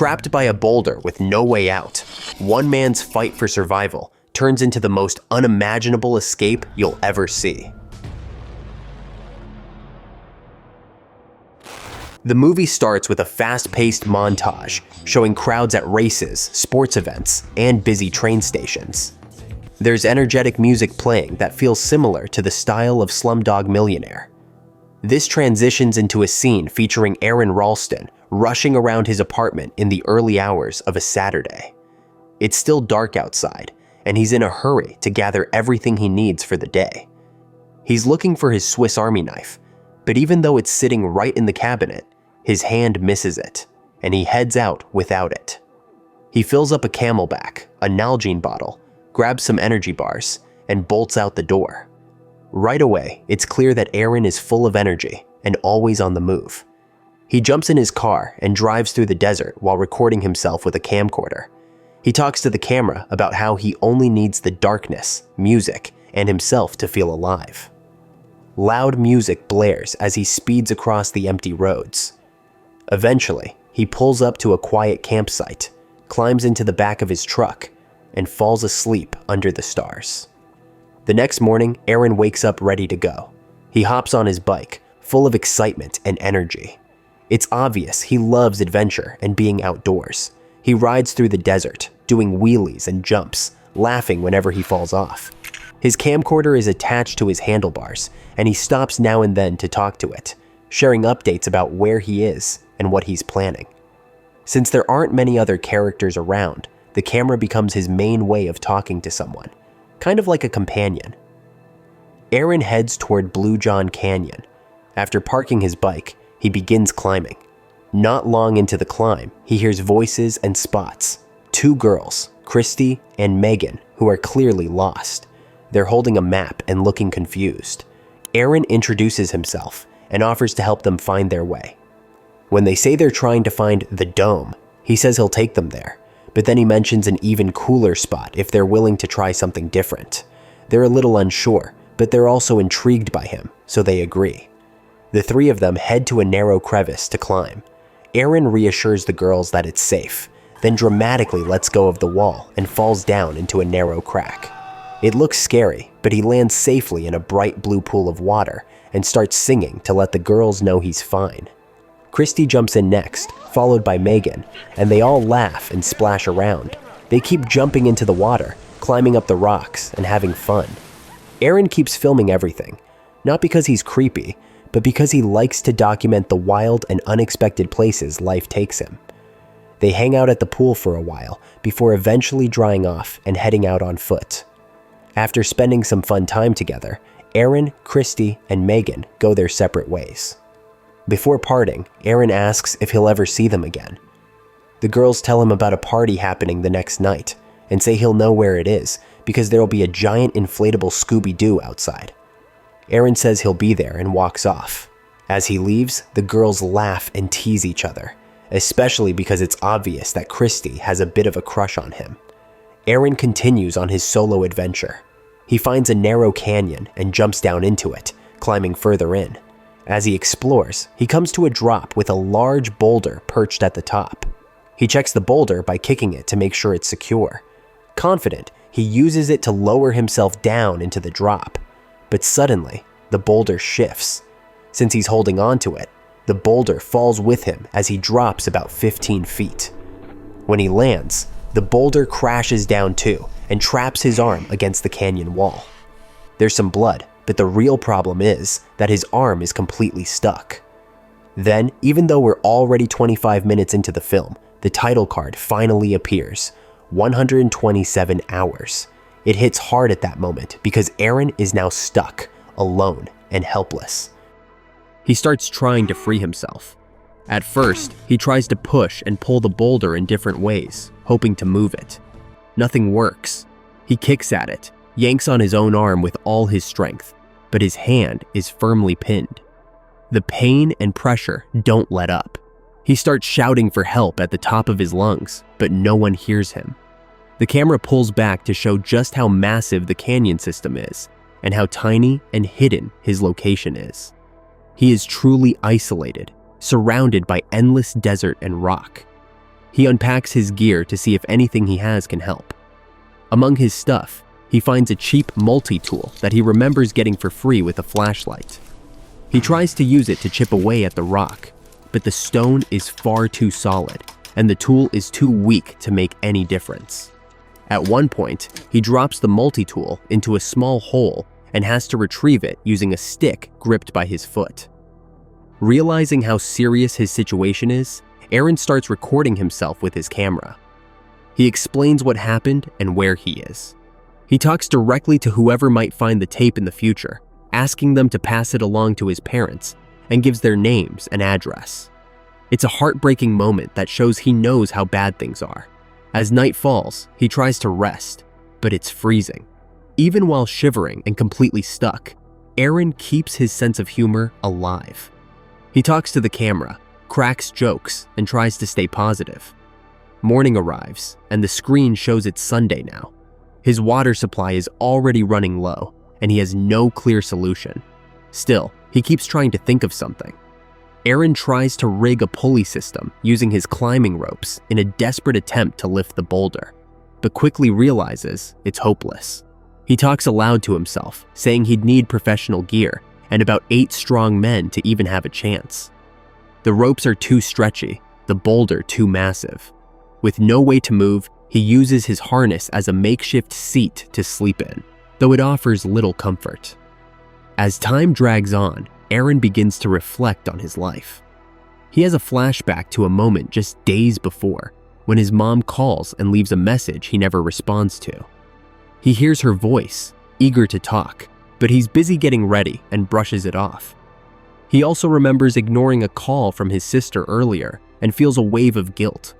Trapped by a boulder with no way out, one man's fight for survival turns into the most unimaginable escape you'll ever see. The movie starts with a fast-paced montage showing crowds at races, sports events, and busy train stations. There's energetic music playing that feels similar to the style of Slumdog Millionaire. This transitions into a scene featuring Aaron Ralston rushing around his apartment in the early hours of a Saturday. It's still dark outside, and he's in a hurry to gather everything he needs for the day. He's looking for his Swiss Army knife, but even though it's sitting right in the cabinet, his hand misses it, and he heads out without it. He fills up a Camelback, a Nalgene bottle, grabs some energy bars, and bolts out the door. Right away, it's clear that Aaron is full of energy and always on the move. He jumps in his car and drives through the desert while recording himself with a camcorder. He talks to the camera about how he only needs the darkness, music, and himself to feel alive. Loud music blares as he speeds across the empty roads. Eventually, he pulls up to a quiet campsite, climbs into the back of his truck, and falls asleep under the stars. The next morning, Aaron wakes up ready to go. He hops on his bike, full of excitement and energy. It's obvious he loves adventure and being outdoors. He rides through the desert, doing wheelies and jumps, laughing whenever he falls off. His camcorder is attached to his handlebars, and he stops now and then to talk to it, sharing updates about where he is and what he's planning. Since there aren't many other characters around, the camera becomes his main way of talking to someone, kind of like a companion. Aaron heads toward Blue John Canyon. After parking his bike, he begins climbing. Not long into the climb, he hears voices and spots. Two girls, Christy and Megan, who are clearly lost. They're holding a map and looking confused. Aaron introduces himself and offers to help them find their way. When they say they're trying to find the Dome, he says he'll take them there, but then he mentions an even cooler spot if they're willing to try something different. They're a little unsure, but they're also intrigued by him, so they agree. The three of them head to a narrow crevice to climb. Aaron reassures the girls that it's safe, then dramatically lets go of the wall and falls down into a narrow crack. It looks scary, but he lands safely in a bright blue pool of water and starts singing to let the girls know he's fine. Christy jumps in next, followed by Megan, and they all laugh and splash around. They keep jumping into the water, climbing up the rocks, and having fun. Aaron keeps filming everything, not because he's creepy, but because he likes to document the wild and unexpected places life takes him. They hang out at the pool for a while before eventually drying off and heading out on foot. After spending some fun time together, Aaron, Christy, and Megan go their separate ways. Before parting, Aaron asks if he'll ever see them again. The girls tell him about a party happening the next night and say he'll know where it is because there'll be a giant inflatable Scooby-Doo outside. Aaron says he'll be there and walks off. As he leaves, the girls laugh and tease each other, especially because it's obvious that Christy has a bit of a crush on him. Aaron continues on his solo adventure. He finds a narrow canyon and jumps down into it, climbing further in. As he explores, he comes to a drop with a large boulder perched at the top. He checks the boulder by kicking it to make sure it's secure. Confident, he uses it to lower himself down into the drop. But suddenly, the boulder shifts. Since he's holding onto it, the boulder falls with him as he drops about 15 feet. When he lands, the boulder crashes down too and traps his arm against the canyon wall. There's some blood, but the real problem is that his arm is completely stuck. Then, even though we're already 25 minutes into the film, the title card finally appears, 127 hours. It hits hard at that moment because Aaron is now stuck, alone, and helpless. He starts trying to free himself. At first, he tries to push and pull the boulder in different ways, hoping to move it. Nothing works. He kicks at it, yanks on his own arm with all his strength, but his hand is firmly pinned. The pain and pressure don't let up. He starts shouting for help at the top of his lungs, but no one hears him. The camera pulls back to show just how massive the canyon system is and how tiny and hidden his location is. He is truly isolated, surrounded by endless desert and rock. He unpacks his gear to see if anything he has can help. Among his stuff, he finds a cheap multi-tool that he remembers getting for free with a flashlight. He tries to use it to chip away at the rock, but the stone is far too solid, and the tool is too weak to make any difference. At one point, he drops the multi-tool into a small hole and has to retrieve it using a stick gripped by his foot. Realizing how serious his situation is, Aaron starts recording himself with his camera. He explains what happened and where he is. He talks directly to whoever might find the tape in the future, asking them to pass it along to his parents, and gives their names and address. It's a heartbreaking moment that shows he knows how bad things are. As night falls, he tries to rest, but it's freezing. Even while shivering and completely stuck, Aaron keeps his sense of humor alive. He talks to the camera, cracks jokes, and tries to stay positive. Morning arrives, and the screen shows it's Sunday now. His water supply is already running low, and he has no clear solution. Still, he keeps trying to think of something. Aaron tries to rig a pulley system using his climbing ropes in a desperate attempt to lift the boulder, but quickly realizes it's hopeless. He talks aloud to himself, saying he'd need professional gear and about 8 strong men to even have a chance. The ropes are too stretchy, the boulder too massive. With no way to move, he uses his harness as a makeshift seat to sleep in, though it offers little comfort. As time drags on, Aaron begins to reflect on his life. He has a flashback to a moment just days before, when his mom calls and leaves a message he never responds to. He hears her voice, eager to talk, but he's busy getting ready and brushes it off. He also remembers ignoring a call from his sister earlier and feels a wave of guilt.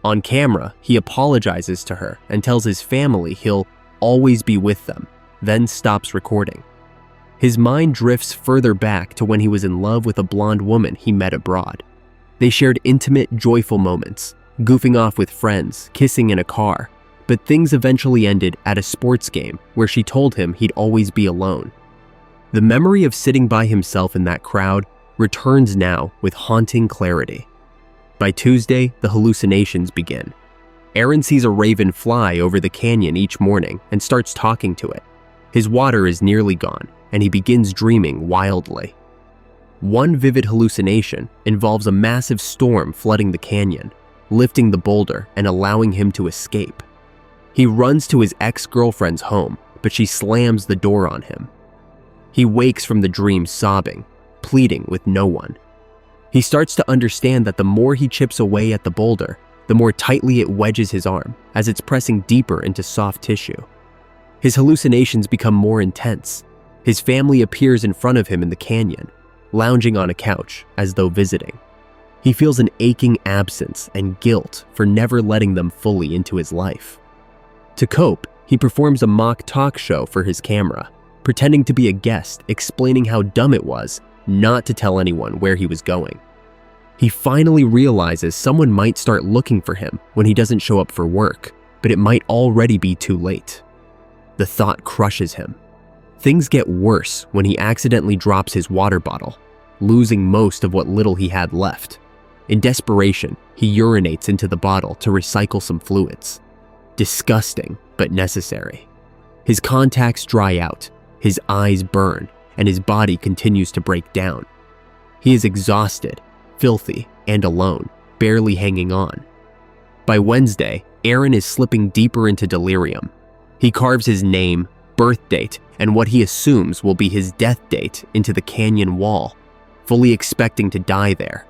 On camera, he apologizes to her and tells his family he'll always be with them, then stops recording. His mind drifts further back to when he was in love with a blonde woman he met abroad. They shared intimate, joyful moments, goofing off with friends, kissing in a car, but things eventually ended at a sports game where she told him he'd always be alone. The memory of sitting by himself in that crowd returns now with haunting clarity. By Tuesday, the hallucinations begin. Aaron sees a raven fly over the canyon each morning and starts talking to it. His water is nearly gone, and he begins dreaming wildly. One vivid hallucination involves a massive storm flooding the canyon, lifting the boulder and allowing him to escape. He runs to his ex-girlfriend's home, but she slams the door on him. He wakes from the dream sobbing, pleading with no one. He starts to understand that the more he chips away at the boulder, the more tightly it wedges his arm as it's pressing deeper into soft tissue. His hallucinations become more intense. His family appears in front of him in the canyon, lounging on a couch as though visiting. He feels an aching absence and guilt for never letting them fully into his life. To cope, he performs a mock talk show for his camera, pretending to be a guest, explaining how dumb it was not to tell anyone where he was going. He finally realizes someone might start looking for him when he doesn't show up for work, but it might already be too late. The thought crushes him. Things get worse when he accidentally drops his water bottle, losing most of what little he had left. In desperation, he urinates into the bottle to recycle some fluids. Disgusting, but necessary. His contacts dry out, his eyes burn, and his body continues to break down. He is exhausted, filthy, and alone, barely hanging on. By Wednesday, Aaron is slipping deeper into delirium. He carves his name, birth date, and what he assumes will be his death date into the canyon wall, fully expecting to die there.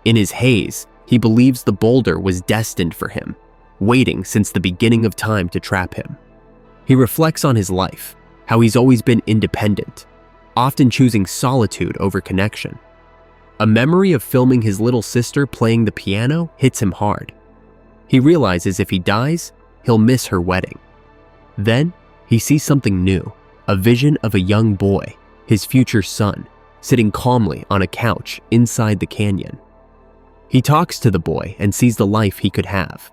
In his haze, he believes the boulder was destined for him, waiting since the beginning of time to trap him. He reflects on his life, how he's always been independent, often choosing solitude over connection. A memory of filming his little sister playing the piano hits him hard. He realizes if he dies, he'll miss her wedding. Then, he sees something new, a vision of a young boy, his future son, sitting calmly on a couch inside the canyon. He talks to the boy and sees the life he could have.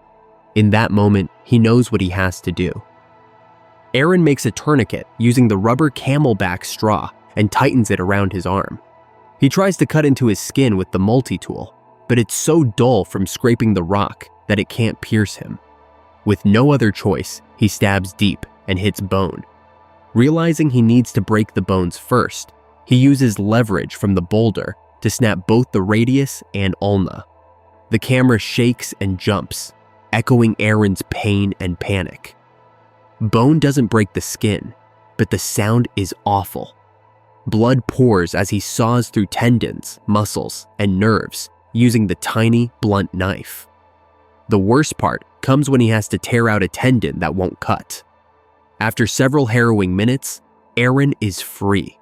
In that moment, he knows what he has to do. Aaron makes a tourniquet using the rubber camelback straw and tightens it around his arm. He tries to cut into his skin with the multi-tool, but it's so dull from scraping the rock that it can't pierce him. With no other choice, he stabs deep and hits bone. Realizing he needs to break the bones first, he uses leverage from the boulder to snap both the radius and ulna. The camera shakes and jumps, echoing Aaron's pain and panic. Bone doesn't break the skin, but the sound is awful. Blood pours as he saws through tendons, muscles, and nerves using the tiny, blunt knife. The worst part comes when he has to tear out a tendon that won't cut. After several harrowing minutes, Aaron is free.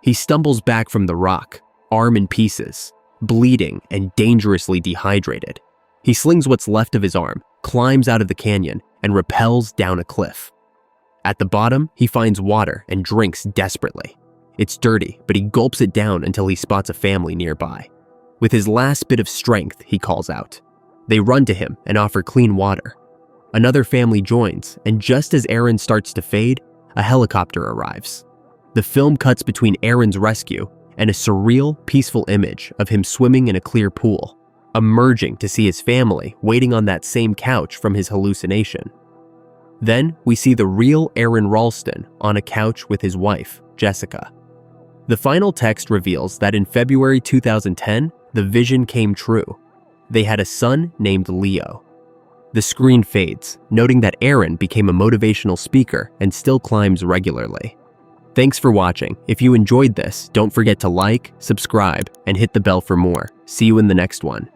He stumbles back from the rock, arm in pieces, bleeding and dangerously dehydrated. He slings what's left of his arm, climbs out of the canyon, and rappels down a cliff. At the bottom, he finds water and drinks desperately. It's dirty, but he gulps it down until he spots a family nearby. With his last bit of strength, he calls out. They run to him and offer clean water. Another family joins, and just as Aaron starts to fade, a helicopter arrives. The film cuts between Aaron's rescue and a surreal, peaceful image of him swimming in a clear pool, emerging to see his family waiting on that same couch from his hallucination. Then we see the real Aaron Ralston on a couch with his wife, Jessica. The final text reveals that in February 2010, the vision came true. They had a son named Leo. The screen fades, noting that Aaron became a motivational speaker and still climbs regularly. Thanks for watching. If you enjoyed this, don't forget to like, subscribe, and hit the bell for more. See you in the next one.